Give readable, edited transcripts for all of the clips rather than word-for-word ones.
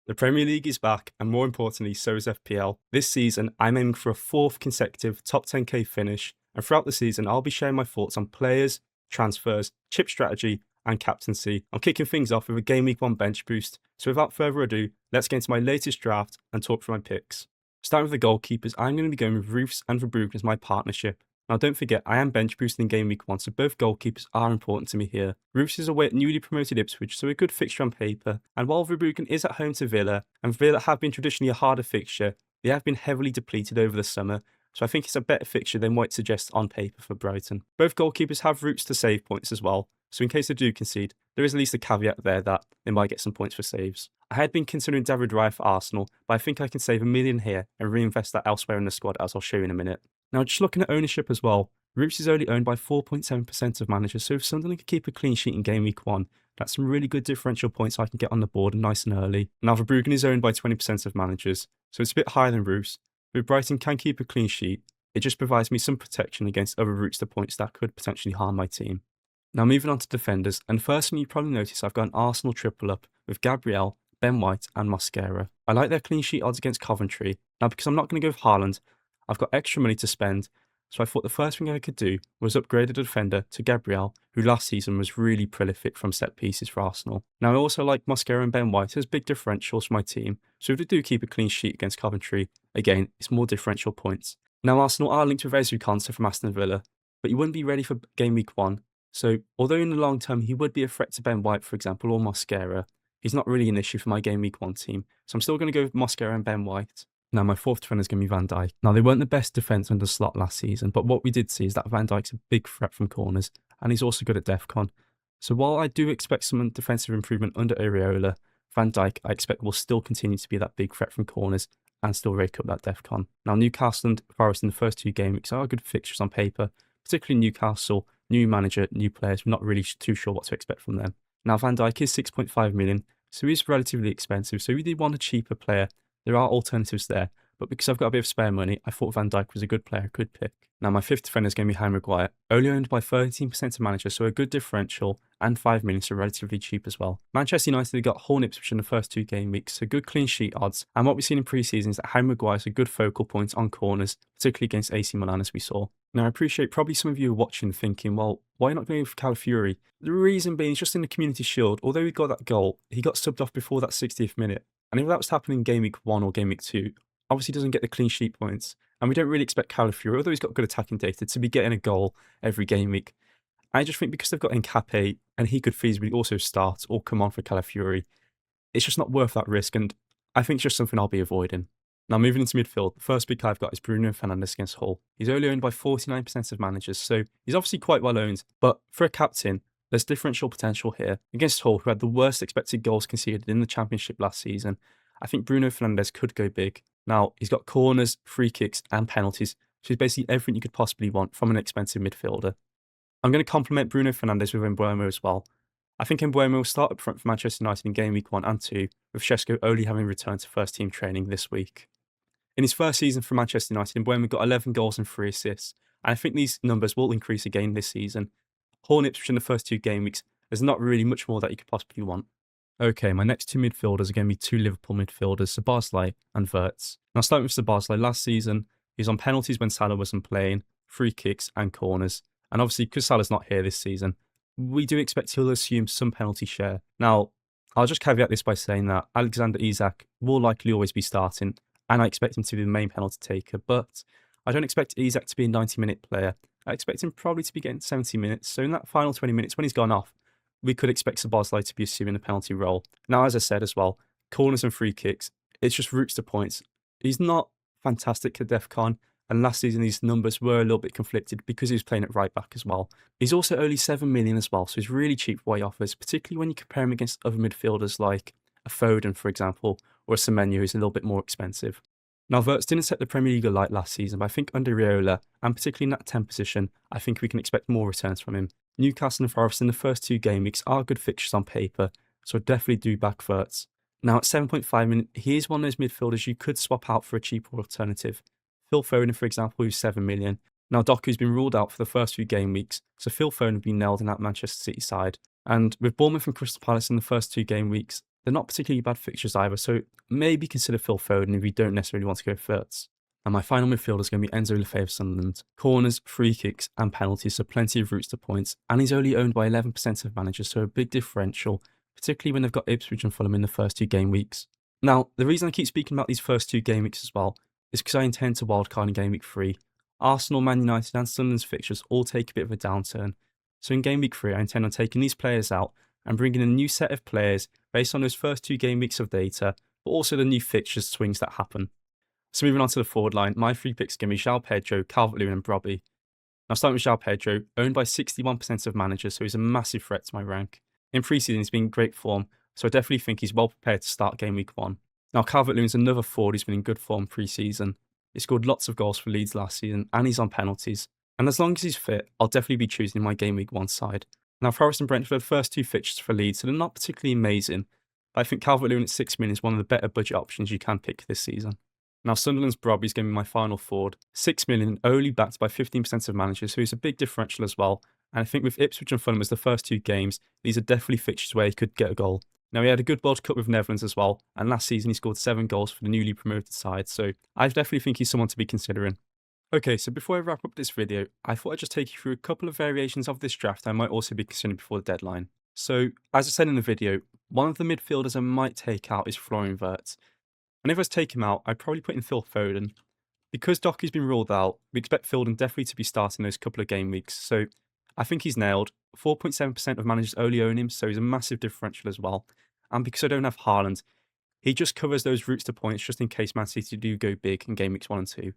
The Premier League is back, and more importantly, so is FPL. This season, I'm aiming for a fourth consecutive top 10k finish, and throughout the season, I'll be sharing my thoughts on players, transfers, chip strategy, and captaincy. I'm kicking things off with a Gameweek 1 bench boost, so without further ado, let's get into my latest draft and talk through my picks. Starting with the goalkeepers, I'm going to be going with Roofs and Verbruggen as my partnership. Now don't forget, I am bench boosting in Gameweek 1, so both goalkeepers are important to me here. Roofs is away at newly promoted Ipswich, so a good fixture on paper, and while Verbruggen is at home to Villa, and Villa have been traditionally a harder fixture, they have been heavily depleted over the summer, so I think it's a better fixture than what it suggests on paper for Brighton. Both goalkeepers have routes to save points as well, so in case they do concede, there is at least a caveat there that they might get some points for saves. I had been considering David Raya for Arsenal, but I think I can save $1 million here and reinvest that elsewhere in the squad, as I'll show you in a minute. Now, just looking at ownership as well, Roots is only owned by 4.7% of managers, so if Sunderland can keep a clean sheet in Gameweek 1, that's some really good differential points I can get on the board nice and early. Now, Verbruggen is owned by 20% of managers, so it's a bit higher than Roots, but if Brighton can keep a clean sheet, it just provides me some protection against other routes to points that could potentially harm my team. Now, moving on to defenders, and first thing you probably notice, I've got an Arsenal triple up with Gabriel, Ben White, and Mosquera. I like their clean sheet odds against Coventry. Now, because I'm not going to go with Haaland, I've got extra money to spend, so I thought the first thing I could do was upgrade a defender to Gabriel, who last season was really prolific from set pieces for Arsenal. Now, I also like Mosquera and Ben White as big differentials for my team, so if they do keep a clean sheet against Coventry, again, it's more differential points. Now, Arsenal are linked with Ezri Konsa from Aston Villa, but he wouldn't be ready for Game Week 1, so although in the long term he would be a threat to Ben White, for example, or Mosquera, he's not really an issue for my Game Week 1 team, so I'm still going to go with Mosquera and Ben White. Now, my fourth defender is going to be Van Dijk. Now, they weren't the best defence under Slot last season, but what we did see is that Van Dijk's a big threat from corners, and he's also good at DEFCON. So while I do expect some defensive improvement under Areola, Van Dijk I expect will still continue to be that big threat from corners and still rake up that DEFCON. Now, Newcastle and Forest in the first two game weeks are good fixtures on paper, particularly Newcastle, new manager, new players. We're not really too sure what to expect from them. Now, Van Dijk is 6.5 million, so he's relatively expensive. So if you did want a cheaper player, there are alternatives there, but because I've got a bit of spare money, I thought Van Dijk was a good player I could pick. Now, my fifth defender is going to be Harry Maguire, only owned by 13% of managers, so a good differential, and 5 million, so relatively cheap as well. Manchester United got Hull and Ipswich in the first two game weeks, so good clean sheet odds, and what we've seen in pre-season is that Harry Maguire is a good focal point on corners, particularly against AC Milan as we saw. Now, I appreciate probably some of you are watching thinking, well, why not going with Calafiori? The reason being, he's just in the Community Shield. Although he got that goal, he got subbed off before that 60th minute. And if that was happening in Game Week 1 or Game Week 2, obviously doesn't get the clean sheet points. And we don't really expect Calafiori, although he's got good attacking data, to be getting a goal every game week. I just think because they've got Nkape, and he could feasibly also start or come on for Calafiori, it's just not worth that risk, and I think it's just something I'll be avoiding. Now, moving into midfield, the first pick I've got is Bruno Fernandes against Hull. He's only owned by 49% of managers, so he's obviously quite well owned, but for a captain, there's differential potential here. Against Hull, who had the worst expected goals conceded in the Championship last season, I think Bruno Fernandes could go big. Now, he's got corners, free kicks, and penalties, so he's basically everything you could possibly want from an expensive midfielder. I'm going to complement Bruno Fernandes with Mbeumo as well. I think Mbeumo will start up front for Manchester United in Game Week 1 and 2, with Šeško only having returned to first team training this week. In his first season for Manchester United, Mbeumo got 11 goals and 3 assists, and I think these numbers will increase again this season. Hull and Ipswich in the first two game weeks, there's not really much more that you could possibly want. Okay, my next two midfielders are going to be two Liverpool midfielders, Szoboszlai and Wirtz. Now, starting with Szoboszlai, last season, he was on penalties when Salah wasn't playing, free kicks and corners. And obviously, because Salah's not here this season, we do expect he'll assume some penalty share. Now, I'll just caveat this by saying that Alexander Isak will likely always be starting, and I expect him to be the main penalty taker, but I don't expect Isak to be a 90-minute player. I expect him probably to be getting 70 minutes, so in that final 20 minutes, when he's gone off, we could expect Szoboszlai to be assuming a penalty role. Now, as I said as well, corners and free kicks, it's just routes to points. He's not fantastic at DEFCON, and last season these numbers were a little bit conflicted because he was playing at right back as well. He's also only 7 million as well, so he's really cheap for what he offers, particularly when you compare him against other midfielders like a Foden, for example, or a Semenyo, who's a little bit more expensive. Now, Wirtz didn't set the Premier League alight last season, but I think under Areola, and particularly in that 10 position, I think we can expect more returns from him. Newcastle and Forest in the first two game weeks are good fixtures on paper, so I definitely do back Wirtz. Now, at 7.5 million, he is one of those midfielders you could swap out for a cheaper alternative. Phil Foden, for example, who's 7 million. Now, Doku's been ruled out for the first few game weeks, so Phil Foden will be nailed in that Manchester City side. And with Bournemouth and Crystal Palace in the first two game weeks, They're not particularly bad fixtures either, so maybe consider Phil Foden if you don't necessarily want to go thirds. And my final midfielder is going to be Enzo Lefebvre of Sunderland. Corners, free kicks, and penalties, so plenty of routes to points. And he's only owned by 11% of managers, so a big differential, particularly when they've got Ipswich and Fulham in the first 2 game weeks. Now, the reason I keep speaking about these first 2 game weeks as well is because I intend to wildcard in game week 3. Arsenal, Man United, and Sunderland's fixtures all take a bit of a downturn. So in game week 3, I intend on taking these players out and bringing in a new set of players based on those first 2 game weeks of data, but also the new fixtures swings that happen. So moving on to the forward line, my 3 picks are going to be João Pedro, Calvert-Lewin and Brobbey. Now starting with João Pedro, owned by 61% of managers, so he's a massive threat to my rank. In pre-season, he's been in great form, so I definitely think he's well prepared to start game week 1. Now Calvert-Lewin's another forward who's been in good form pre-season. He scored lots of goals for Leeds last season, and he's on penalties. And as long as he's fit, I'll definitely be choosing my game week 1 side. Now Forest and Brentford, first 2 fixtures for Leeds, so they're not particularly amazing, but I think Calvert-Lewin at 6 million is one of the better budget options you can pick this season. Now Sunderland's Brobbey is going to be my final forward. 6 million, only backed by 15% of managers, so he's a big differential as well. And I think with Ipswich and Fulham as the first 2 games, these are definitely fixtures where he could get a goal. Now he had a good World Cup with Netherlands as well, and last season he scored 7 goals for the newly promoted side, so I definitely think he's someone to be considering. Okay, so before I wrap up this video, I thought I'd just take you through a couple of variations of this draft I might also be considering before the deadline. So, as I said in the video, one of the midfielders I might take out is Florian Wirtz. And if I was to take him out, I'd probably put in Phil Foden. Because Doku's been ruled out, we expect Foden definitely to be starting those couple of game weeks, so I think he's nailed. 4.7% of managers only own him, so he's a massive differential as well. And because I don't have Haaland, he just covers those routes to points just in case Man City do go big in game weeks 1 and 2.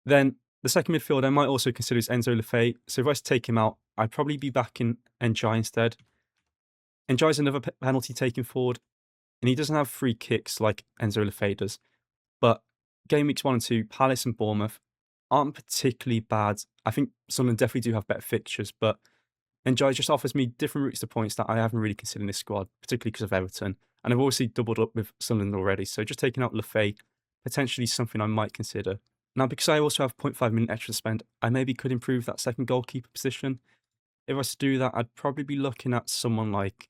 Then, the second midfielder I might also consider is Enzo Lefebvre, so if I was to take him out, I'd probably be back in Njai instead. Njai's another penalty taking forward, and he doesn't have free kicks like Enzo Lefebvre does. But game weeks 1 and 2, Palace and Bournemouth aren't particularly bad. I think Sunderland definitely do have better fixtures, but Njai just offers me different routes to points that I haven't really considered in this squad, particularly because of Everton. And I've obviously doubled up with Sunderland already, so just taking out Lefebvre, potentially something I might consider. Now, because I also have 0.5 million extra to spend, I maybe could improve that second goalkeeper position. If I was to do that, I'd probably be looking at someone like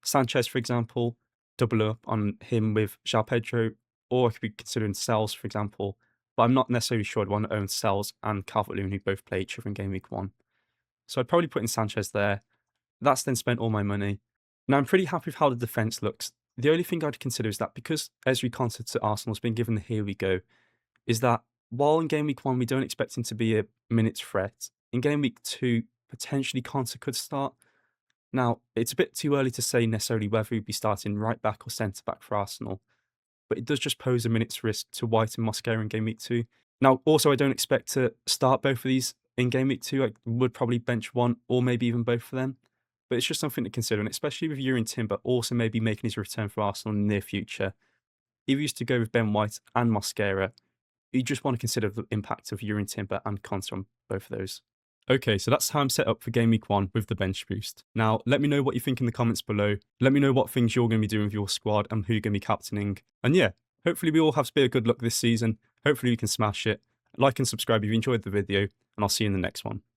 Sanchez, for example, double up on him with João Pedro, or I could be considering Sells, for example. But I'm not necessarily sure I'd want to own Sells and Calvert-Lewin, who both play each other in game week 1. So I'd probably put in Sanchez there. That's then spent all my money. Now, I'm pretty happy with how the defence looks. The only thing I'd consider is that because Ezri Konsa to Arsenal's been given the here we go, is that while in game week 1 we don't expect him to be a minutes threat, in game week 2, potentially Konsa could start. Now, it's a bit too early to say necessarily whether he'd be starting right back or centre back for Arsenal, but it does just pose a minutes risk to White and Mosquera in game week 2. Now, also, I don't expect to start both of these in game week 2. I would probably bench one or maybe even both of them, but it's just something to consider, and especially with Jurrien Timber also maybe making his return for Arsenal in the near future. If you used to go with Ben White and Mosquera, you just want to consider the impact of Jurrien Timber and Konsa on both of those. Okay, so that's how I'm set up for game week 1 with the bench boost. Now, let me know what you think in the comments below. Let me know what things you're going to be doing with your squad and who you're going to be captaining. And yeah, hopefully we all have a bit of good luck this season. Hopefully we can smash it. Like and subscribe if you enjoyed the video, and I'll see you in the next one.